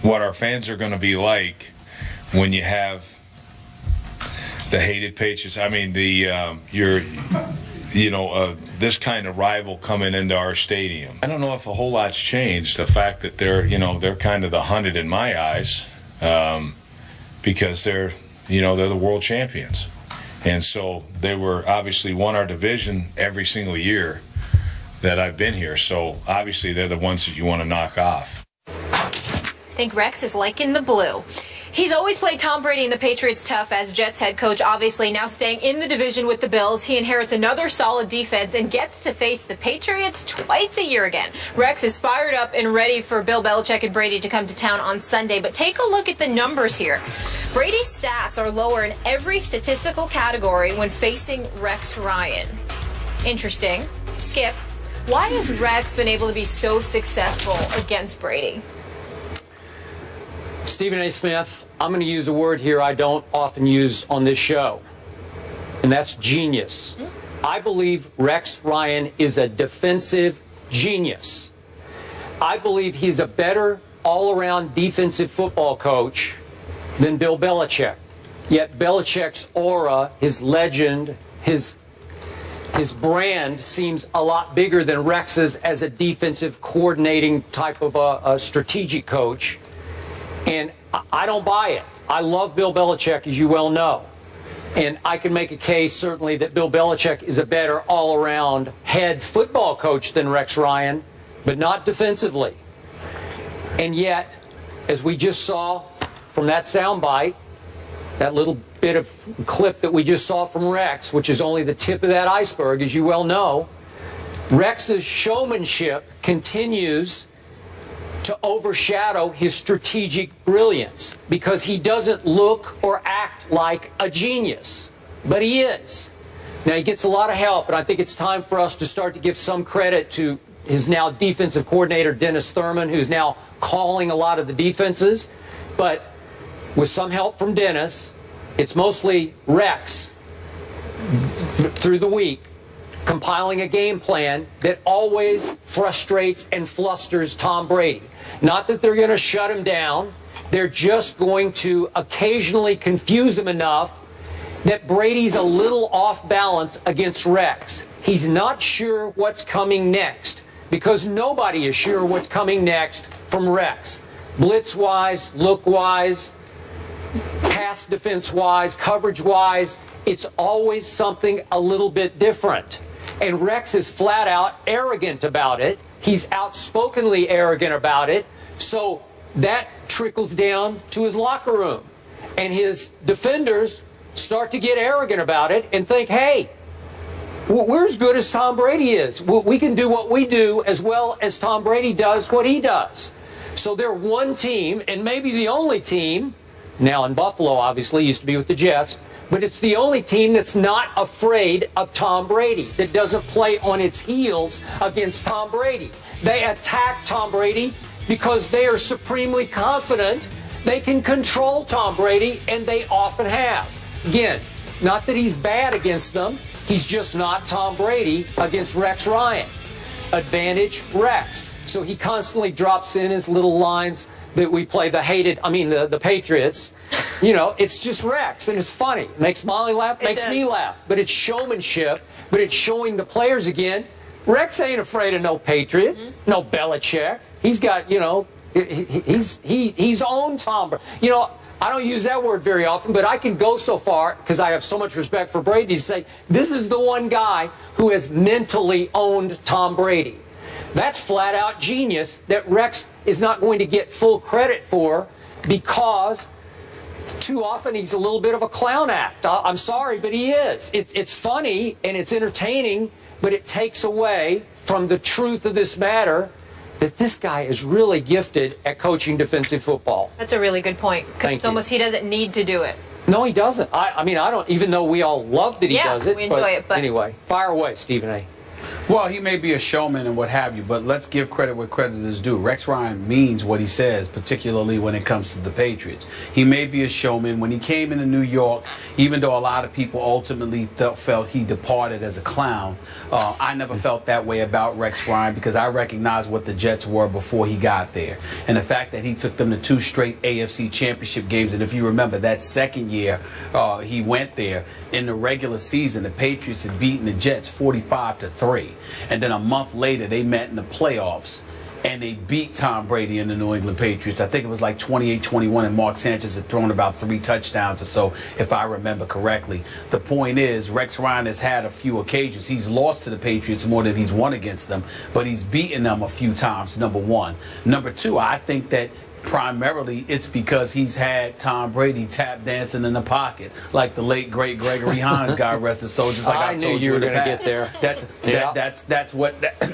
what our fans are going to be like when you have the hated Patriots. I mean, this kind of rival coming into our stadium. I don't know if a whole lot's changed. The fact that they're kind of the hunted in my eyes, because they're the world champions, and so they were obviously won our division every single year that I've been here. So obviously they're the ones that you want to knock off. I think Rex is liking the blue. He's always played Tom Brady and the Patriots tough as Jets head coach, obviously now staying in the division with the Bills. He inherits another solid defense and gets to face the Patriots twice a year again. Rex is fired up and ready for Bill Belichick and Brady to come to town on Sunday. But take a look at the numbers here. Brady's stats are lower in every statistical category when facing Rex Ryan. Interesting. Skip, why has Rex been able to be so successful against Brady? Stephen A. Smith, I'm going to use a word here I don't often use on this show, and that's genius. I believe Rex Ryan is a defensive genius. I believe he's a better all-around defensive football coach than Bill Belichick. Yet Belichick's aura, his legend, his brand seems a lot bigger than Rex's as a defensive coordinating type of a strategic coach. And I don't buy it. I love Bill Belichick, as you well know. And I can make a case, certainly, that Bill Belichick is a better all-around head football coach than Rex Ryan, but not defensively. And yet, as we just saw from that soundbite, that little bit of clip that we just saw from Rex, which is only the tip of that iceberg, as you well know, Rex's showmanship continues to overshadow his strategic brilliance because he doesn't look or act like a genius, but he is. Now, he gets a lot of help, and I think it's time for us to start to give some credit to his now defensive coordinator, Dennis Thurman, who's now calling a lot of the defenses. But with some help from Dennis, it's mostly Rex through the week compiling a game plan that always frustrates and flusters Tom Brady. Not that they're going to shut him down. They're just going to occasionally confuse him enough that Brady's a little off balance against Rex. He's not sure what's coming next because nobody is sure what's coming next from Rex. Blitz-wise, look-wise, pass defense-wise, coverage-wise, it's always something a little bit different. And Rex is flat out arrogant about it. He's outspokenly arrogant about it. So that trickles down to his locker room. And his defenders start to get arrogant about it and think, hey, we're as good as Tom Brady is. We can do what we do as well as Tom Brady does what he does. So they're one team, and maybe the only team, now in Buffalo obviously, used to be with the Jets, but it's the only team that's not afraid of Tom Brady, that doesn't play on its heels against Tom Brady. They attack Tom Brady because they are supremely confident they can control Tom Brady, and they often have. Again, not that he's bad against them, he's just not Tom Brady against Rex Ryan. Advantage Rex. So he constantly drops in his little lines that we play the Patriots. You know, it's just Rex, and it's funny. It makes Molly laugh, makes me laugh. But it's showmanship, but it's showing the players again. Rex ain't afraid of no Patriot, no Belichick. He's got, he's owned Tom Brady. You know, I don't use that word very often, but I can go so far, because I have so much respect for Brady, to say this is the one guy who has mentally owned Tom Brady. That's flat out genius that Rex is not going to get full credit for because too often he's a little bit of a clown act. I'm sorry, but he is. It's funny and it's entertaining, but it takes away from the truth of this matter that this guy is really gifted at coaching defensive football. That's a really good point. Because it's almost he doesn't need to do it. No, he doesn't. I mean, I don't, even though we all love that he does it. We enjoy it. But anyway, fire away, Stephen A. Well, he may be a showman and what have you, but let's give credit where credit is due. Rex Ryan means what he says, particularly when it comes to the Patriots. He may be a showman. When he came into New York, even though a lot of people ultimately felt he departed as a clown, I never felt that way about Rex Ryan because I recognized what the Jets were before he got there. And the fact that he took them to 2 straight AFC championship games, and if you remember that second year he went there, in the regular season, the Patriots had beaten the Jets 45-3. And then a month later, they met in the playoffs, and they beat Tom Brady and the New England Patriots. I think it was like 28-21, and Mark Sanchez had thrown about 3 touchdowns or so, if I remember correctly. The point is, Rex Ryan has had a few occasions. He's lost to the Patriots more than he's won against them, but he's beaten them a few times, number one. Number two, I think that primarily it's because he's had Tom Brady tap dancing in the pocket, like the late great Gregory Hines, God rest his soul. Just like I told you were in the going to past. get there.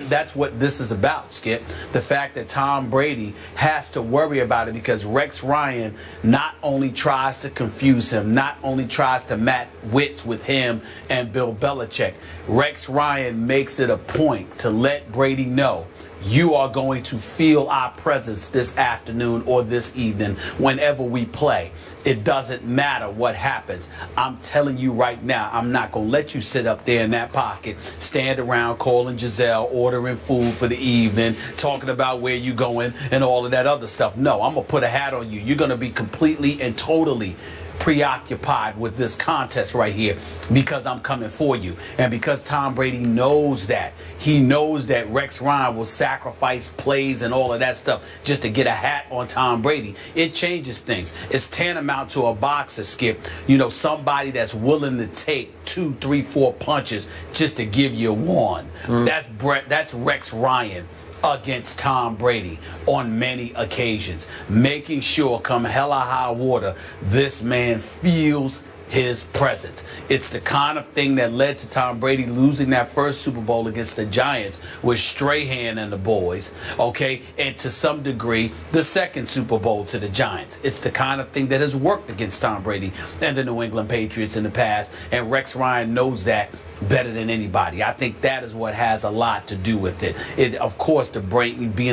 That's what this is about, Skip. The fact that Tom Brady has to worry about it because Rex Ryan not only tries to confuse him, not only tries to match wits with him and Bill Belichick. Rex Ryan makes it a point to let Brady know, you are going to feel our presence this afternoon or this evening whenever we play. It doesn't matter what happens. I'm telling you right now, I'm not going to let you sit up there in that pocket, stand around calling Giselle, ordering food for the evening, talking about where you going and all of that other stuff. No, I'm going to put a hat on you. You're going to be completely and totally preoccupied with this contest right here because I'm coming for you. And because Tom Brady knows that, he knows that Rex Ryan will sacrifice plays and all of that stuff just to get a hat on Tom Brady. It changes things. It's tantamount to a boxer, Skip. You know, somebody that's willing to take 2, 3, 4 punches just to give you one. That's Rex Ryan against Tom Brady on many occasions, making sure come hell or high water, this man feels his presence. It's the kind of thing that led to Tom Brady losing that first Super Bowl against the Giants with Strahan and the boys, okay, and to some degree the second Super Bowl to the Giants. It's the kind of thing that has worked against Tom Brady and the New England Patriots in the past, and Rex Ryan knows that better than anybody. I think that is what has a lot to do with it. It, of course, being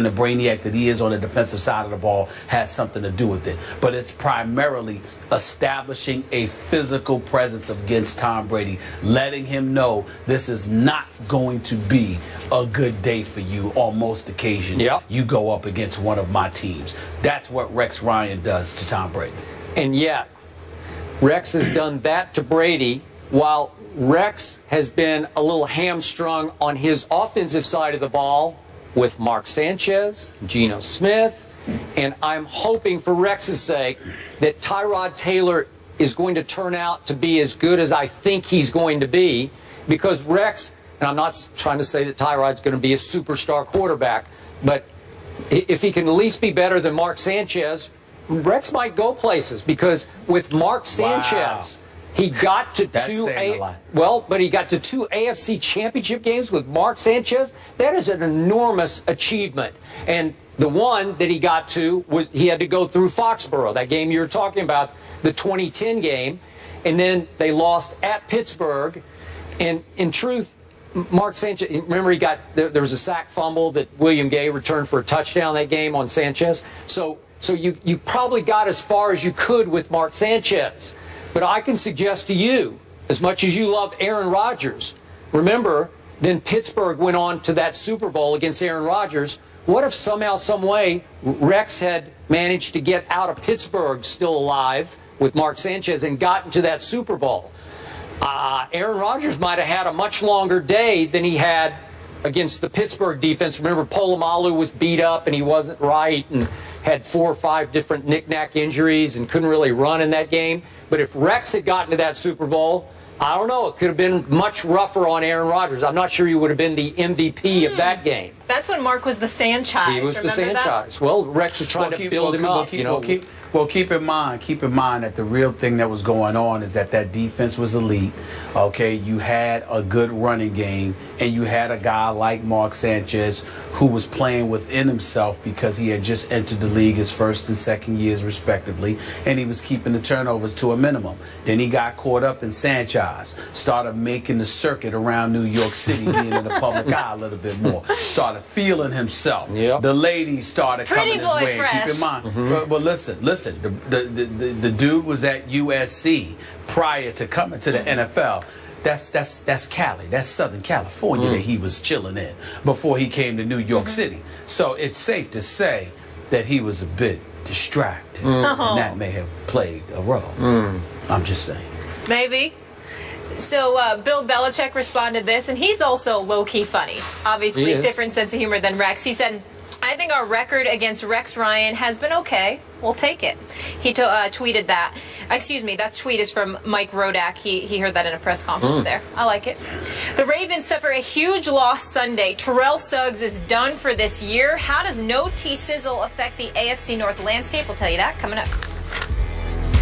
the brainiac that he is on the defensive side of the ball has something to do with it. But it's primarily establishing a physical presence against Tom Brady, letting him know this is not going to be a good day for you on most occasions. Yep. You go up against one of my teams. That's what Rex Ryan does to Tom Brady. And yet, Rex has done that to Brady while Rex has been a little hamstrung on his offensive side of the ball with Mark Sanchez, Geno Smith, and I'm hoping for Rex's sake that Tyrod Taylor is going to turn out to be as good as I think he's going to be, because Rex, and I'm not trying to say that Tyrod's going to be a superstar quarterback, but if he can at least be better than Mark Sanchez, Rex might go places, because with Mark Sanchez, he got to he got to 2 AFC championship games with Mark Sanchez. That is an enormous achievement. And the one that he got to was he had to go through Foxborough, that game you were talking about, the 2010 game, and then they lost at Pittsburgh. And in truth, Mark Sanchez, remember there was a sack fumble that William Gay returned for a touchdown that game on Sanchez. So you probably got as far as you could with Mark Sanchez. But I can suggest to you, as much as you love Aaron Rodgers, remember, then Pittsburgh went on to that Super Bowl against Aaron Rodgers. What if somehow, some way, Rex had managed to get out of Pittsburgh still alive with Mark Sanchez and gotten to that Super Bowl? Aaron Rodgers might have had a much longer day than he had against the Pittsburgh defense. Remember, Polamalu was beat up and he wasn't right and had 4 or 5 different knick-knack injuries and couldn't really run in that game. But if Rex had gotten to that Super Bowl, I don't know, it could have been much rougher on Aaron Rodgers. I'm not sure he would have been the MVP of that game. That's when Mark was the Sanchez. He was the Remember that? Sanchez. Well, Rex was trying to build him up. Keep in mind that the real thing that was going on is that defense was elite. Okay, you had a good running game, and you had a guy like Mark Sanchez who was playing within himself because he had just entered the league his first and second years respectively, and he was keeping the turnovers to a minimum. Then he got caught up in Sanchez, started making the circuit around New York City, being in the public eye a little bit more, started feeling himself. Yep. The ladies started Pretty coming his boy way. fresh. Keep in mind, but listen, the dude was at USC prior to coming to the NFL. That's Cali. That's Southern California that he was chilling in before he came to New York City. So it's safe to say that he was a bit distracted, and that may have played a role. I'm just saying. Maybe. So Bill Belichick responded this, and he's also low-key funny. Obviously, different sense of humor than Rex. He said, I think our record against Rex Ryan has been okay. We'll take it. He tweeted that. Excuse me, that tweet is from Mike Rodak. He heard that in a press conference there. I like it. The Ravens suffer a huge loss Sunday. Terrell Suggs is done for this year. How does no T-Sizzle affect the AFC North landscape? We'll tell you that coming up.